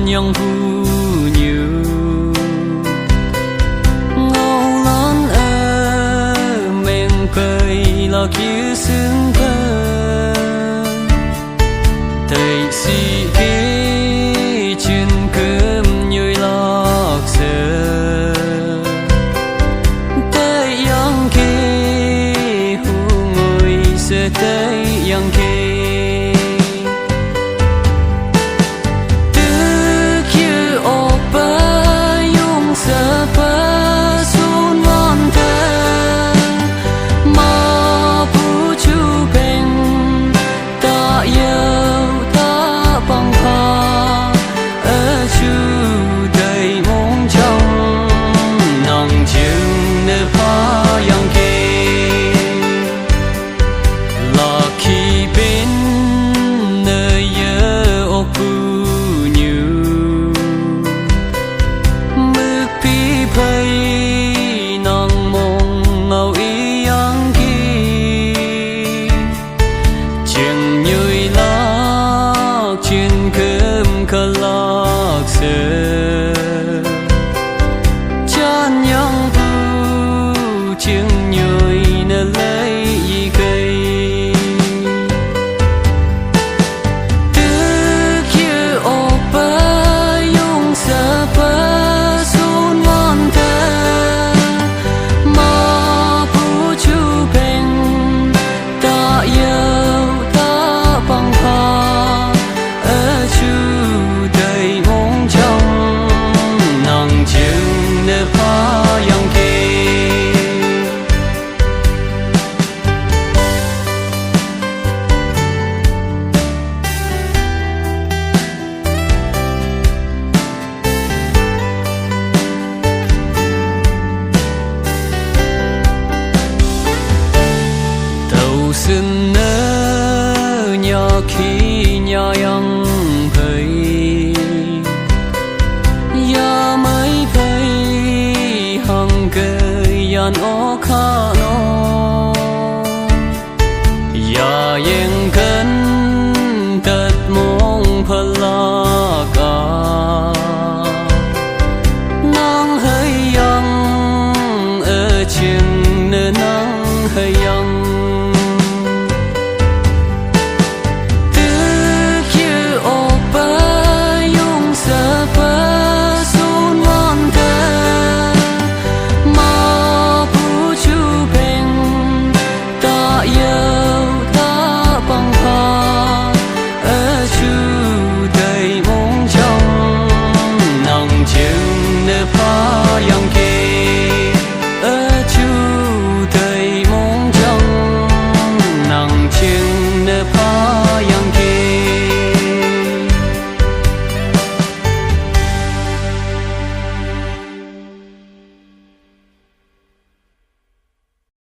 nhang phu nhiều ngâu lon men cười lo kia sướng cơ thầy si kế trên cơm nhồi lọc sơ tới yang kê hu ngồi sơ tới yang kê chan nhang vu chừng nhồi nè lấy cây từ kia ô ba yung sa ba sun ngon ta mà bu chu bên ta yêu ta bằng pha ở chu đầy mong trong nàng chừng nè pha yang kê tàu xin nơ nhà khi nhà yang